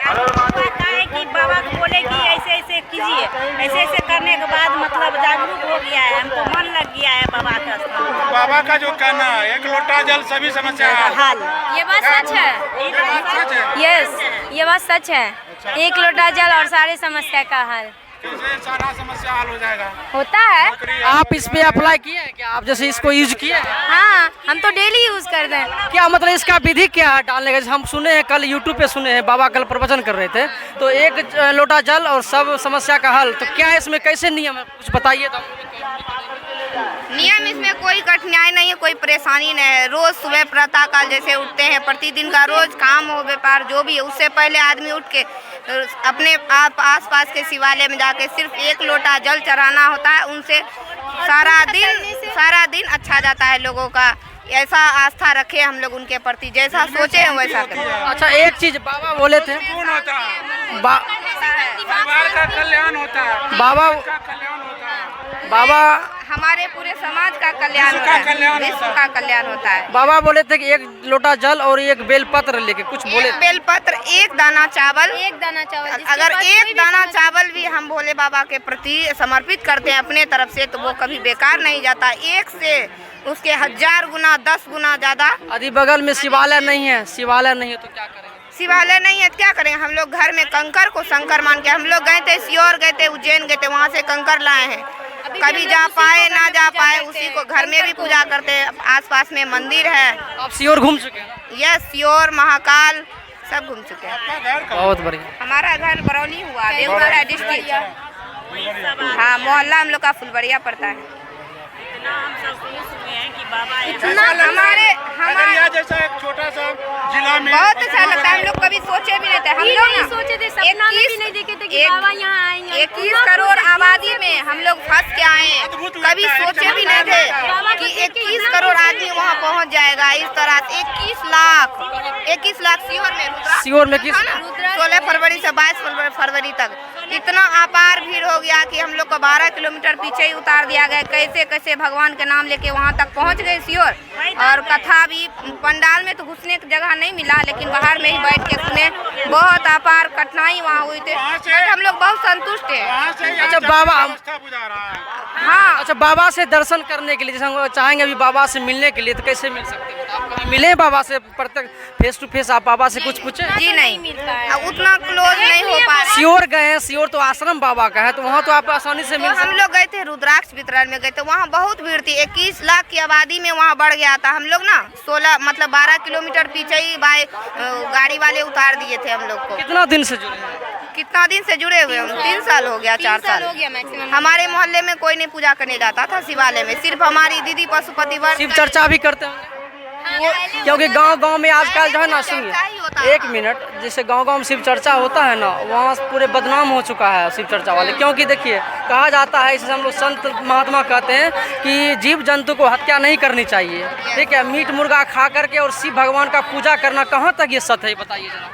है कि बाबा को बोले कि ऐसे ऐसे कीजिए, ऐसे ऐसे करने के बाद मतलब जागरूक हो गया है, हमको मन लग गया है बाबा का स्थान। बाबा का जो कहना है 1 लोटा जल सभी समस्या हाल ये बात सच है। यस, ये बात सच है। 1 लोटा जल और सारी समस्या का हल सारा समस्या हल हो जाएगा। होता है। आप इस पे अप्लाई किए हैं क्या? आप जैसे इसको यूज किए हैं? हाँ, हम तो डेली यूज करते हैं। क्या मतलब इसका विधि क्या है डालने का? जैसे हम सुने हैं, कल यूट्यूब पे सुने हैं, बाबा कल प्रवचन कर रहे थे, तो 1 लोटा जल और सब समस्या का हल, तो क्या है इसमें, कैसे नियम है, कुछ बताइए तो। नियम इसमें कोई कठिनाई नहीं है, कोई परेशानी नहीं है। रोज सुबह प्रातः काल जैसे उठते हैं, प्रतिदिन का रोज काम हो व्यापार जो भी है, उससे पहले आदमी उठ के अपने आस पास के शिवालय में जाके सिर्फ 1 लोटा जल चढ़ाना होता है। उनसे सारा दिन अच्छा जाता है लोगों का। ऐसा आस्था रखे हम लोग उनके प्रति, जैसा सोचे हैं वैसा करें। अच्छा, एक चीज बाबा बोले थे, कौन होता है? बा- परिवार का कल्याण होता है, बाबा का कल्याण होता है। बाबा हमारे पूरे समाज का कल्याण होता है, विश्व का कल्याण होता है। बाबा बोले थे कि 1 लोटा जल और 1 बेलपत्र लेके कुछ बोले। 1 बेलपत्र, 1 दाना चावल। 1 दाना चावल, अगर 1 दाना चावल भी हम भोले बाबा के प्रति समर्पित करते हैं अपने तरफ से, तो वो कभी बेकार नहीं जाता। 1 से उसके 1000 गुना 10 गुना ज्यादा। यदि बगल में शिवालय नहीं है, शिवालय नहीं है तो क्या करेंगे? शिवालय नहीं है तो क्या करेंगे? हम लोग घर में कंकर को शंकर मान के, हम लोग गए थे सीहोर, गए थे उज्जैन, गए थे, वहाँ से कंकर लाए हैं। कभी जा पाए ना जा पाए, उसी को घर में भी पूजा करते हैं। आसपास में मंदिर है। आप सीहोर घूम चुके हैं? यस, सीहोर, महाकाल सब घूम चुके हैं। बहुत बढ़िया। हमारा घर बरौनी हुआ, बेगूसराय डिस्ट्रिक्ट। हाँ, मोहल्ला हम लोग का फुलबड़िया पड़ता है। हम सब सुने हैं कि बाबा हमारे जैसा एक छोटा सा जिला में बहुत अच्छा लगता है। हम लोग कभी सोचे भी नहीं थे, हम लोग ना सोचे थे, सपना में भी नहीं देखे थे कि बाबा यहाँ आएंगे। 21 करोड़ आबादी में हम लोग फंस के आए हैं। कभी सोचे भी नहीं थे कि 21 करोड़ आदमी वहाँ पहुँच जाएगा इस तरह। 21 लाख सीहोर में, सीहोर में किस 16 फरवरी से 22 फरवरी तक इतना अपार भीड़ हो गया कि हम लोग को 12 किलोमीटर पीछे ही उतार दिया गया। कैसे कैसे भगवान के नाम लेके वहाँ तक पहुँच गए सीहोर। और कथा भी पंडाल में तो घुसने की जगह नहीं मिला, लेकिन बाहर में ही बैठ के सुने। बहुत अपार कठिनाई वहाँ हुई थी, बट हम लोग बहुत संतुष्ट हैं। अच्छा बाबा, बुझा रहा है। हाँ, अच्छा बाबा से दर्शन करने के लिए, जैसे हम चाहेंगे अभी बाबा से मिलने के लिए, तो कैसे मिल सकते हैं? आप कभी मिले बाबा से प्रत्यक्ष, फेस टू फेस? आप बाबा से कुछ पूछे? जी नहीं, उतना क्लोज नहीं हो पा रहा। सीहोर गए हैं, सीहोर तो आश्रम बाबा का है, तो वहाँ तो आप आसानी से मिल तो हम लोग गए थे रुद्राक्ष वितरण में, गए थे, वहाँ बहुत भीड़ थी। 21 लाख की आबादी में वहाँ बढ़ गया था। हम लोग ना 12 किलोमीटर पीछे ही गाड़ी वाले उतार दिए थे हम लोग को। कितना दिन से जुड़े हैं? कितना दिन से जुड़े हुए हम? 3 साल हो गया, 4 साल हो गया मैक्सिमम। हमारे मोहल्ले में कोई नहीं पूजा करने जाता था शिवालय में, सिर्फ हमारी दीदी पशुपति वर्ग शिव चर्चा भी करते हैं क्योंकि गांव में आजकल जो है ना, सुनिए 1 मिनट, जैसे गांव में शिव चर्चा होता है ना, वहाँ पूरे बदनाम हो चुका है शिव चर्चा वाले। क्योंकि देखिए, कहा जाता है, इसे हम लोग संत महात्मा कहते हैं कि जीव जंतु को हत्या नहीं करनी चाहिए, ठीक है? मीट मुर्गा खा करके और शिव भगवान का पूजा करना कहाँ तक ये सत्य है, बताइए जरा।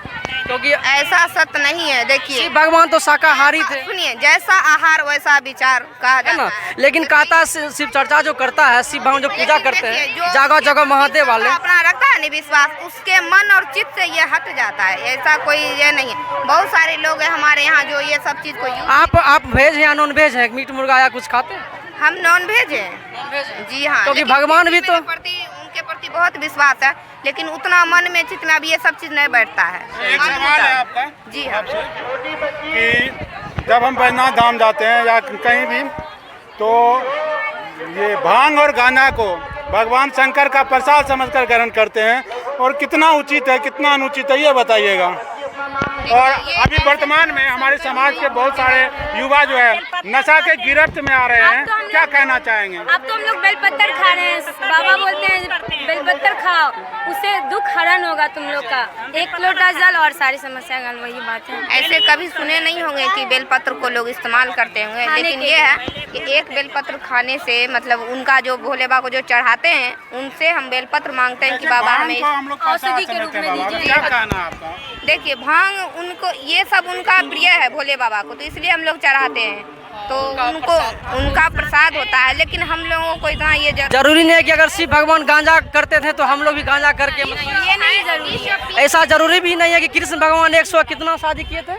क्योंकि ऐसा सत्य नहीं है। देखिए, शिव भगवान तो शाकाहारी थे, सुनिए, जैसा आहार वैसा विचार कहा है ना? जाता है। लेकिन कहता शिव चर्चा जो करता है, शिव भगवान जो पूजा करते हैं जगह जगह महादेव वाले, अपना रखता है नहीं विश्वास, उसके मन और चित्त से ये हट जाता है। ऐसा कोई ये नहीं है। बहुत सारे लोग हैं हमारे यहाँ जो ये सब चीज को आप वेज या नॉन वेज है? मीट मुर्गा या कुछ खाते हैं? हम नॉन वेज हैं। जी हाँ, क्योंकि लेकिन भगवान भी तो उनके प्रति बहुत विश्वास है, लेकिन उतना मन में चित्त में अब ये सब चीज नहीं बैठता है। एक सवाल है आपका जी हाँ, कि जब हम बैजनाथ धाम जाते हैं या कहीं भी, तो ये भांग और गांजा को भगवान शंकर का प्रसाद समझकर ग्रहण करते हैं, और कितना उचित है कितना अनुचित है ये बताइएगा। और अभी वर्तमान में हमारे समाज के बहुत सारे युवा जो है नशा के गिरफ्त में आ रहे हैं, क्या कहना चाहेंगे? अब तो हम लोग बेलपत्तर खा रहे हैं। बाबा बोलते हैं बेलपत्तर खाओ, उससे दुख हरण होगा तुम लोग का। 1 लोटा जल और सारी समस्या हल, वही बात है। ऐसे कभी सुने नहीं होंगे कि बेलपत्र को लोग इस्तेमाल करते होंगे, लेकिन ये है कि 1 बेलपत्र खाने से, मतलब उनका जो भोले बाबा को जो चढ़ाते हैं, उनसे हम बेलपत्र मांगते हैं कि बाबा हमें औषधि के रूप में दीजिए। क्या कहना है आपका? देखिए, भांग उनको, ये सब उनका प्रिय है भोले बाबा को, तो इसलिए हम लोग चढ़ाते हैं। तो उनका प्रसाद होता है। लेकिन हम लोगों को इतना ये जरूरी नहीं है कि अगर शिव भगवान गांजा करते थे तो हम लोग भी गांजा करके ये नहीं जरूरी है। ऐसा जरूरी भी नहीं है कि कृष्ण भगवान 100 कितना शादी किए थे,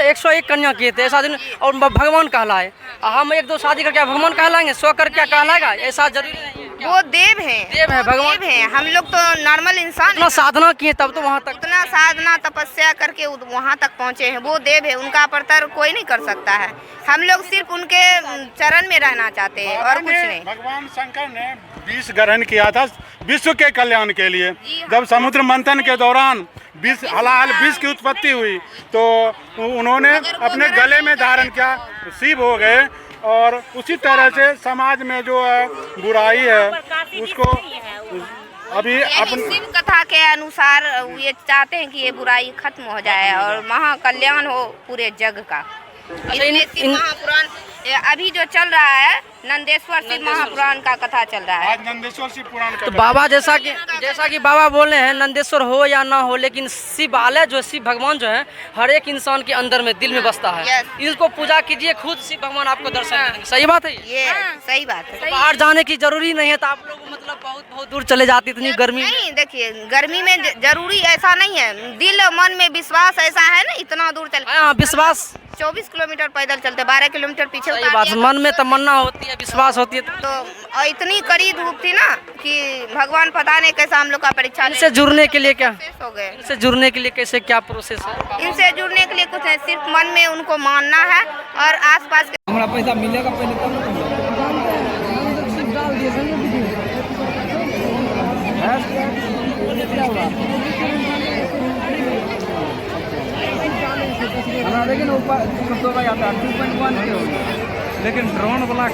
101 कन्या किए थे, ऐसा दिन और भगवान कहलाए। हम 1-2 शादी करके भगवान कहलाएंगे, 100 करके कहलाएगा, ऐसा जरूरी नहीं है। वो देव है, देव है, भगवान देव है। हम लोग तो नॉर्मल इंसान इतना साधना किए तब तो वहाँ तक, उतना साधना तपस्या करके वहाँ तक पहुँचे हैं। वो देव है, उनका परतर कोई नहीं कर सकता है। हम लोग सिर्फ उनके चरण में रहना चाहते हैं और कुछ नहीं। भगवान शंकर ने विष ग्रहण किया था विश्व के कल्याण के लिए। जब समुद्र मंथन के दौरान विष की उत्पत्ति हुई तो उन्होंने अपने गले में धारण किया, शिव हो गए। और उसी तरह से समाज में जो है बुराई है उसको अभी अपन शिव कथा के अनुसार ये चाहते हैं कि ये बुराई खत्म हो जाए और महाकल्याण हो पूरे जग का। इसमें शिव महापुराण अभी जो चल रहा है, नंदेश्वर शिव महापुराण का कथा चल रहा है। आज नंदेश्वर शिव पुराण का तो बाबा जैसा कि बाबा बोले हैं, नंदेश्वर हो या ना हो, लेकिन शिवालय जो शिव भगवान जो है हर एक इंसान के अंदर में दिल में बसता है। इनको पूजा कीजिए, खुद शिव भगवान आपको दर्शन देंगे। सही बात है ये सही बात है। बाहर जाने की जरूरी नहीं है तो आप लोग मतलब बहुत दूर चले जाते इतनी गर्मी नहीं। देखिए गर्मी में जरूरी ऐसा नहीं है, दिल और मन में विश्वास ऐसा है ना, इतना दूर चल विश्वास 24 किलोमीटर पैदल चलते, 12 किलोमीटर पीछे सही बात, मन में तमन्ना होती है, विश्वास होती है। तो इतनी कड़ी धूप थी ना कि भगवान पता नहीं कैसा हम लोग का परीक्षा इनसे जुड़ने के लिए क्या हो गए। इनसे जुड़ने के लिए कैसे क्या प्रोसेस है? इनसे जुड़ने के लिए कुछ नहीं, सिर्फ मन में उनको मानना है और आसपास के हमारा पैसा मिलेगा पहले तब लेकिन ड्रोन वाला